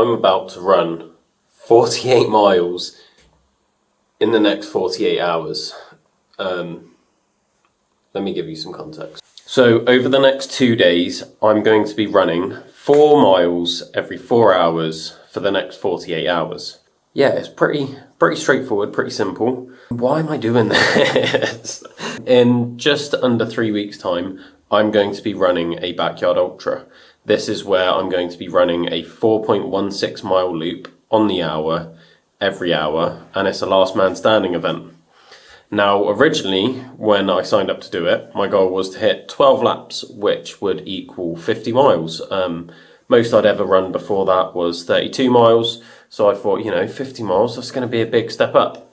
I'm about to run 48 miles in the next 48 hours. Let me give you some context. So over the next 2 days, I'm going to be running 4 miles every 4 hours for the next 48 hours. Yeah, it's pretty straightforward, pretty simple. Why am I doing this? In just under 3 weeks' time, I'm going to be running a backyard ultra. This is where I'm going to be running a 4.16 mile loop on the hour, every hour, and it's a last man standing event. Now, originally, when I signed up to do it, my goal was to hit 12 laps, which would equal 50 miles. Most I'd ever run before that was 32 miles, so I thought, 50 miles, that's going to be a big step up.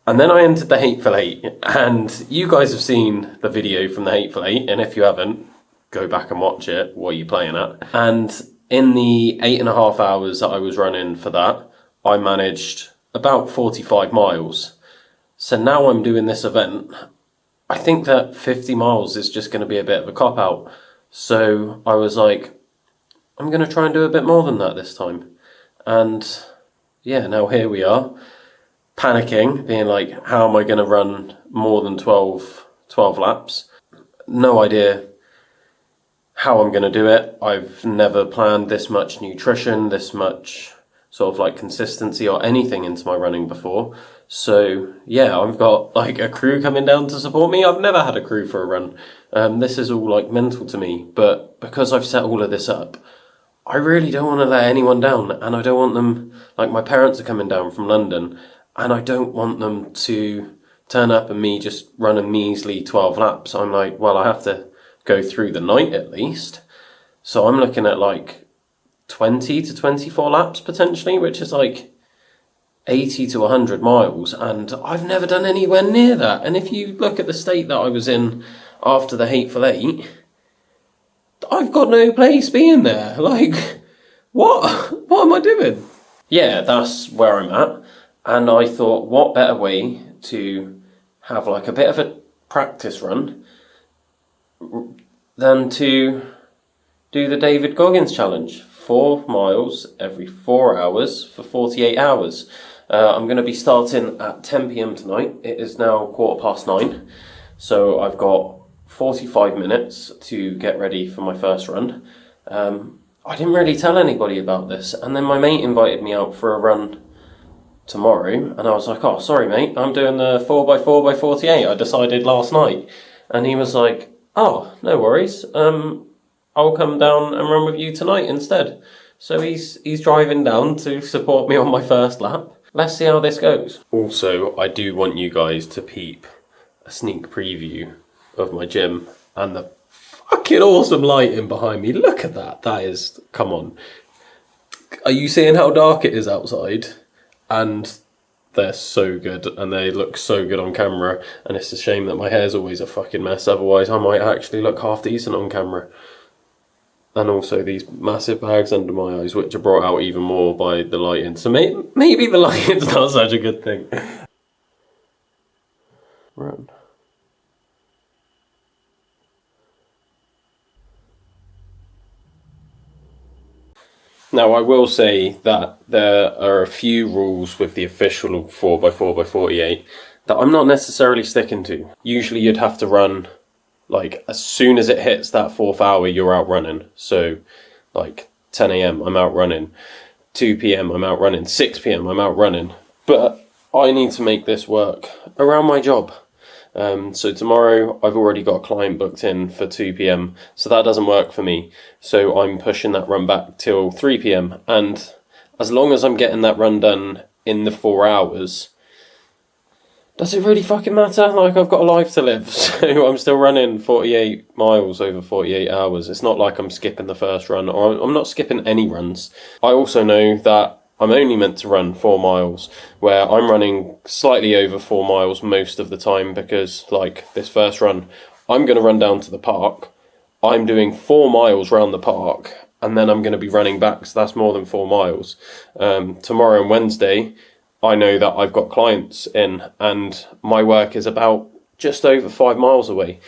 And then I entered the Hateful Eight, and you guys have seen the video from the Hateful Eight, and if you haven't, go back and watch it. What are you playing at? And in the 8.5 hours that I was running for that, I managed about 45 miles. So now I'm doing this event. I think that 50 miles is just going to be a bit of a cop-out. So I was like, I'm going to try and do a bit more than that this time. And yeah, now here we are, panicking, being like, how am I going to run more than 12 laps? No idea how I'm going to do it. I've never planned this much nutrition, this much sort of like consistency or anything into my running before. So yeah, I've got like a crew coming down to support me. I've never had a crew for a run. This is all like mental to me, but because I've set all of this up, I really don't want to let anyone down, and I don't want them, like my parents are coming down from London, and I don't want them to turn up and me just run a measly 12 laps. I'm like, well, I have to go through the night at least. So I'm looking at like 20 to 24 laps potentially, which is like 80 to 100 miles, and I've never done anywhere near that. And if you look at the state that I was in after the Hateful Eight, I've got no place being there. Like, what am I doing? Yeah, that's where I'm at. And I thought, what better way to have like a bit of a practice run than to do the David Goggins challenge. 4 miles every 4 hours for 48 hours. I'm going to be starting at 10 p.m. tonight. It is now 9:15. So I've got 45 minutes to get ready for my first run. I didn't really tell anybody about this. And then my mate invited me out for a run tomorrow. And I was like, oh, sorry, mate. I'm doing the 4x4x48. I decided last night. And he was like, oh, no worries. I'll come down and run with you tonight instead. So he's driving down to support me on my first lap. Let's see how this goes. Also, I do want you guys to peep a sneak preview of my gym and the fucking awesome lighting behind me. Look at that. That is, come on. Are you seeing how dark it is outside? And they're so good, and they look so good on camera. And it's a shame that my hair's always a fucking mess. Otherwise, I might actually look half decent on camera. And also these massive bags under my eyes, which are brought out even more by the lighting. So maybe the lighting's not such a good thing. Run. Now, I will say that there are a few rules with the official 4x4x48 that I'm not necessarily sticking to. Usually you'd have to run, like, as soon as it hits that 4th hour, you're out running. So, like, 10 a.m, I'm out running. 2 p.m, I'm out running. 6 p.m, I'm out running. But I need to make this work around my job. So tomorrow, I've already got a client booked in for 2 p.m, so that doesn't work for me. So I'm pushing that run back till 3 p.m. And as long as I'm getting that run done in the 4 hours, does it really fucking matter? Like, I've got a life to live, so I'm still running 48 miles over 48 hours. It's not like I'm skipping the first run, or I'm not skipping any runs. I also know that I'm only meant to run 4 miles, where I'm running slightly over 4 miles most of the time because, like, this first run, I'm going to run down to the park. I'm doing 4 miles round the park, and then I'm going to be running back, so that's more than 4 miles. Tomorrow and Wednesday, I know that I've got clients in, and my work is about just over 5 miles away.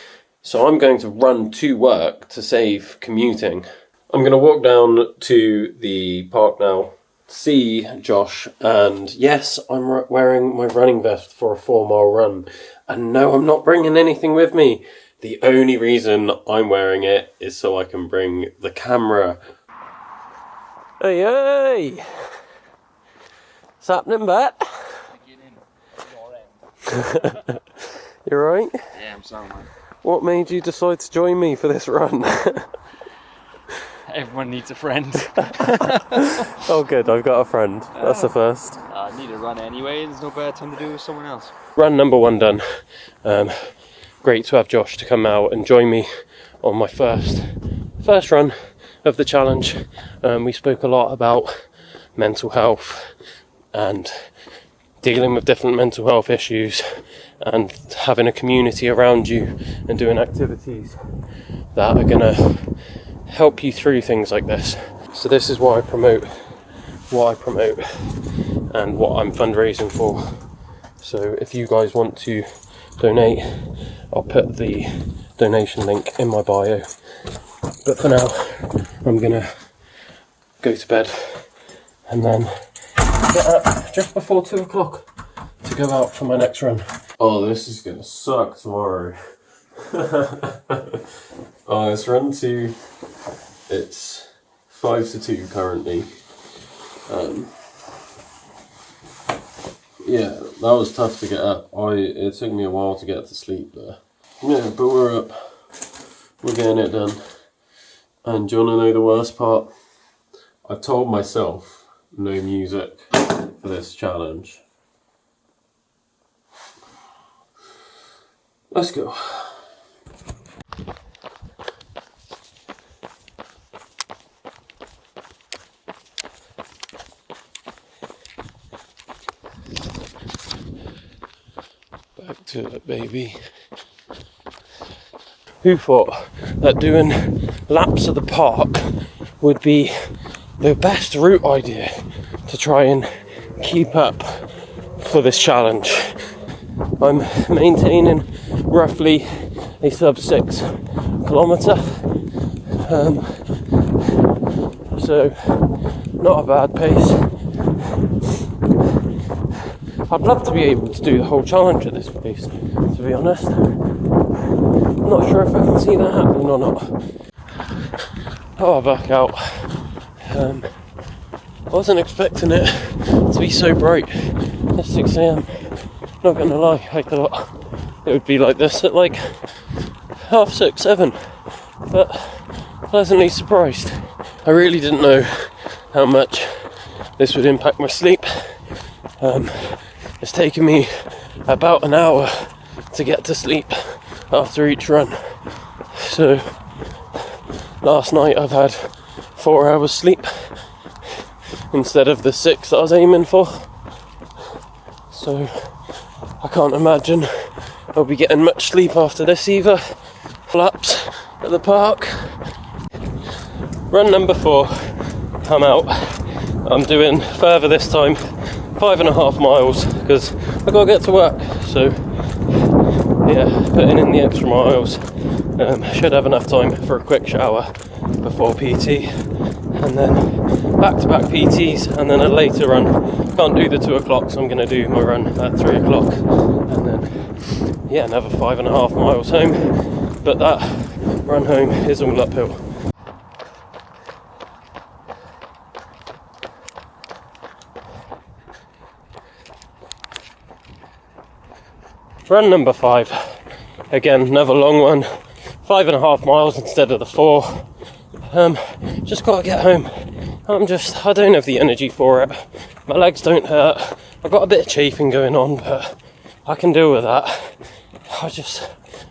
So I'm going to run to work to save commuting. I'm going to walk down to the park now, see Josh, and yes, I'm wearing my running vest for a 4-mile run. And no, I'm not bringing anything with me. The only reason I'm wearing it is so I can bring the camera. Hey, hey! What's happening, Bat? You right? Yeah, I'm sound, man. What made you decide to join me for this run? Everyone needs a friend. Oh good, I've got a friend. That's the first. I need a run anyway, there's no better time to do it with someone else. Run number 1 done. Great to have Josh to come out and join me on my first run of the challenge. We spoke a lot about mental health and dealing with different mental health issues and having a community around you and doing activities that are going to help you through things like this. So this is what I promote and what I'm fundraising for. So if you guys want to donate, I'll put the donation link in my bio. But for now, I'm gonna go to bed and then get up just before 2 o'clock to go out for my next run. Oh, this is gonna suck tomorrow. Oh, it's run 2. It's 5 to 2 currently. Yeah, that was tough to get up. It took me a while to get to sleep there. Yeah, but we're up. We're getting it done. And do you want to know the worst part? I told myself no music for this challenge. Let's go. Back to it, baby. Who thought that doing laps of the park would be the best route idea to try and keep up for this challenge? I'm maintaining roughly a sub 6 kilometre, so not a bad pace. I'd love to be able to do the whole challenge at this pace, to be honest. I'm not sure if I can see that happening or not. Oh, back out. I wasn't expecting it to be so bright at 6 AM. Not gonna lie, I thought it would be like this at like 6:30, 7, but pleasantly surprised. I really didn't know how much this would impact my sleep. It's taken me about an hour to get to sleep after each run. So last night I've had 4 hours sleep instead of the 6 that I was aiming for. So I can't imagine I'll be getting much sleep after this either. Laps at the park. Run number 4. I'm out. I'm doing further this time, 5.5 miles, because I've got to get to work. So yeah, putting in the extra miles. Should have enough time for a quick shower before PT, and then back-to-back PTs, and then a later run. Can't do the 2 o'clock, so I'm going to do my run at 3 o'clock, and then yeah, another 5.5 miles home. But that run home is all uphill. Run number 5. Again, another long one. 5.5 miles instead of the 4. Just gotta get home. I don't have the energy for it. My legs don't hurt. I've got a bit of chafing going on, but I can deal with that.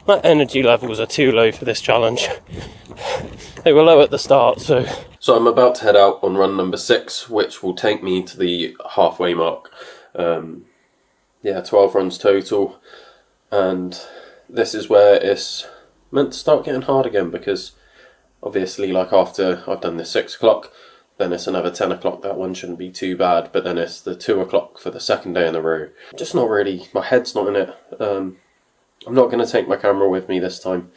My energy levels are too low for this challenge. They were low at the start, so I'm about to head out on run number 6, which will take me to the halfway mark. 12 runs total, and this is where it's meant to start getting hard again, because obviously, like, after I've done this 6 o'clock, then it's another 10 o'clock. That one shouldn't be too bad, but then it's the 2 o'clock for the second day in a row. Just not really, my head's not in it. I'm not going to take my camera with me this time.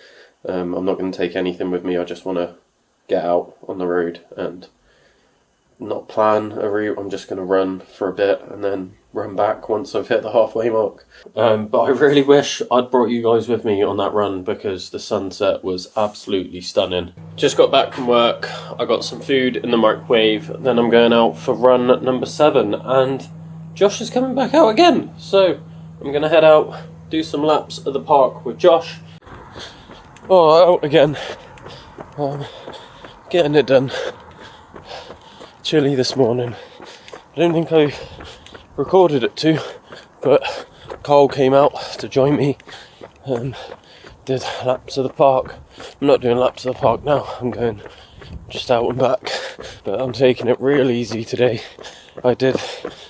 I'm not going to take anything with me. I just want to get out on the road and not plan a route. I'm just going to run for a bit and then run back once I've hit the halfway mark. But I really wish I'd brought you guys with me on that run because the sunset was absolutely stunning. Just got back from work, I got some food in the microwave, then I'm going out for run number 7 and Josh is coming back out again. So I'm going to head out, do some laps at the park with Josh. Oh, out again. Getting it done. Chilly this morning. I don't think I recorded it too, but Carl came out to join me and did laps of the park. I'm not doing laps of the park now, I'm going just out and back, but I'm taking it real easy today. I did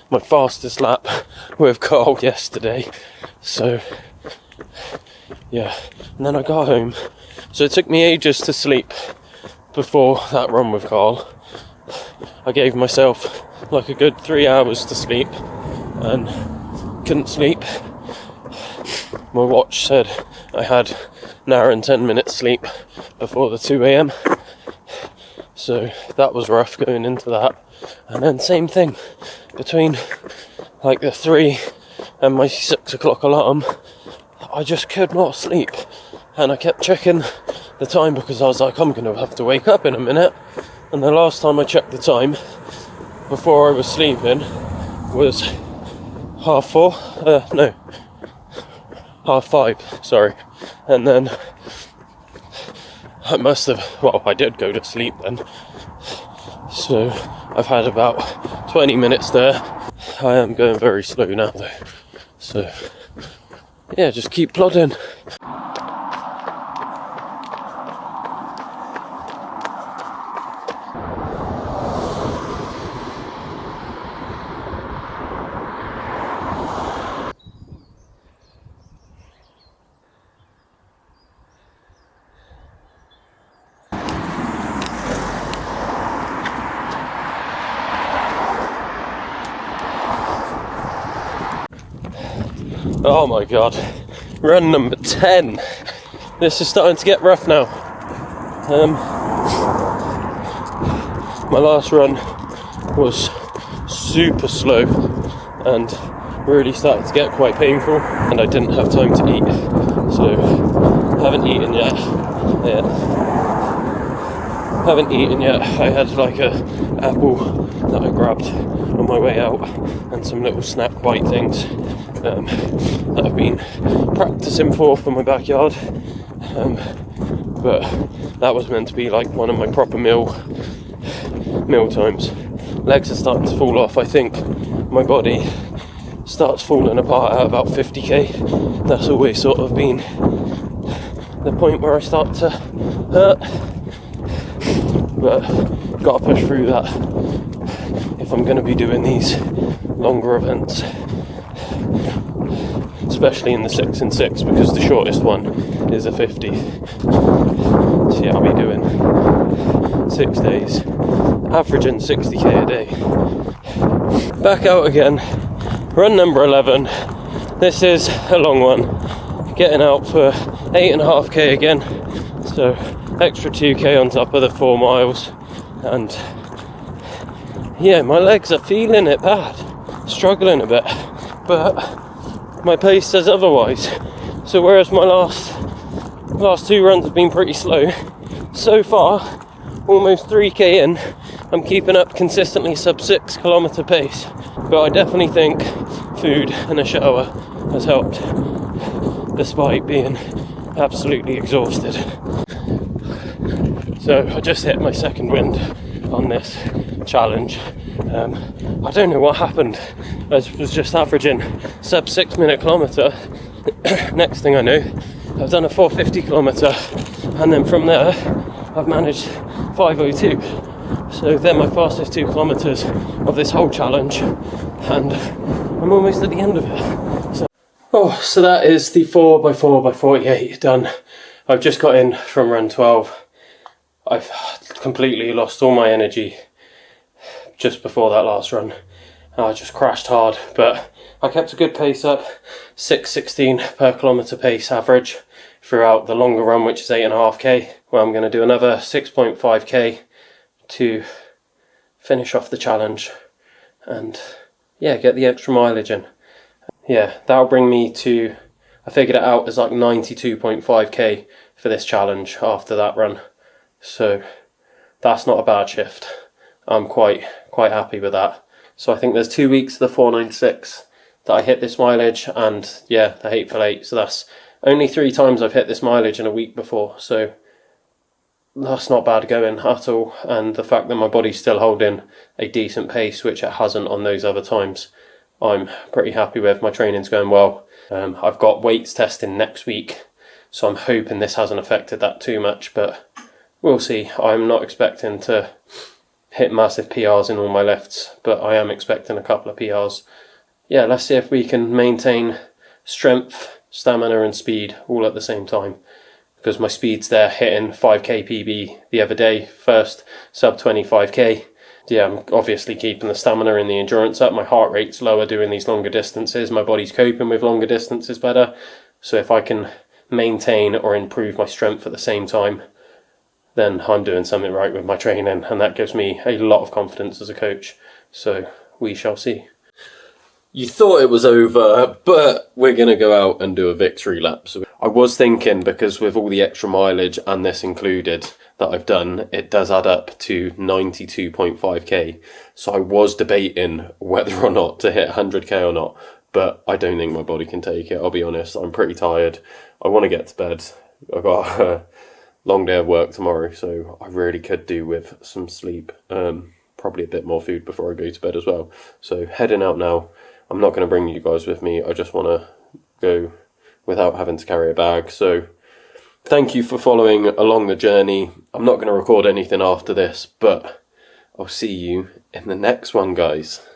my fastest lap with Carl yesterday, so yeah, and then I got home, so it took me ages to sleep before that run with Carl. I gave myself like a good 3 hours to sleep and couldn't sleep. My watch said I had an hour and 10 minutes sleep before the 2 a.m. So that was rough going into that. And then same thing between like the 3 and my 6 o'clock alarm, I just could not sleep. And I kept checking the time because I was like, I'm going to have to wake up in a minute. And the last time I checked the time before I was sleeping was 5:30, sorry. And then I I did go to sleep then. So I've had about 20 minutes there. I am going very slow now though. So yeah, just keep plodding. Oh my god, run number 10. This is starting to get rough now. My last run was super slow and really started to get quite painful, and I didn't have time to eat, so I haven't eaten yet. I had like a apple that I grabbed on my way out and some little snack bite things that I've been practicing for my backyard, but that was meant to be like one of my proper meal times. Legs are starting to fall off. I think my body starts falling apart at about 50k. That's always sort of been the point where I start to hurt, but gotta push through that if I'm going to be doing these longer events, especially in the 6 and 6, because the shortest one is a 50. So yeah, I'll be doing 6 days, averaging 60k a day. Back out again, run number 11. This is a long one, getting out for 8.5k again, so extra 2k on top of the 4 miles, and yeah, my legs are feeling it bad, struggling a bit, but my pace says otherwise. So whereas my last 2 runs have been pretty slow, so far, almost 3k in, I'm keeping up consistently sub 6 kilometre pace. But I definitely think food and a shower has helped, despite being absolutely exhausted. So I just hit my second wind on this challenge. I don't know what happened. I was just averaging sub 6 minute kilometre. Next thing I know, I've done a 450 kilometre, and then from there I've managed 5:02. So they're my fastest 2 kilometres of this whole challenge, and I'm almost at the end of it. So that is the 4x4x48 done. I've just got in from run 12. I've completely lost all my energy just before that last run. I just crashed hard, but I kept a good pace up, 6:16 per kilometre pace average throughout the longer run, which is 8.5k. where I'm going to do another 6.5k to finish off the challenge and yeah, get the extra mileage in. Yeah, that'll bring me to, I figured it out as like 92.5k for this challenge after that run. So that's not a bad shift. I'm quite happy with that. So I think there's 2 weeks of the 496 that I hit this mileage, and yeah, the Hateful Eight. So that's only 3 times I've hit this mileage in a week before. So that's not bad going at all. And the fact that my body's still holding a decent pace, which it hasn't on those other times, I'm pretty happy with. My training's going well. I've got weights testing next week, so I'm hoping this hasn't affected that too much, but we'll see. I'm not expecting to hit massive PRs in all my lifts, but I am expecting a couple of PRs. Yeah, let's see if we can maintain strength, stamina and speed all at the same time, because my speed's there hitting 5k PB the other day, first sub 25k. Yeah, I'm obviously keeping the stamina and the endurance up. My heart rate's lower doing these longer distances. My body's coping with longer distances better. So if I can maintain or improve my strength at the same time, then I'm doing something right with my training, and that gives me a lot of confidence as a coach. So we shall see. You thought it was over, but we're going to go out and do a victory lap. So I was thinking, because with all the extra mileage and this included that I've done, it does add up to 92.5k. So I was debating whether or not to hit 100k or not, but I don't think my body can take it. I'll be honest, I'm pretty tired. I want to get to bed. I've got a long day of work tomorrow, so I really could do with some sleep. Probably a bit more food before I go to bed as well. So heading out now. I'm not going to bring you guys with me. I just want to go without having to carry a bag. So thank you for following along the journey. I'm not going to record anything after this, but I'll see you in the next one, guys.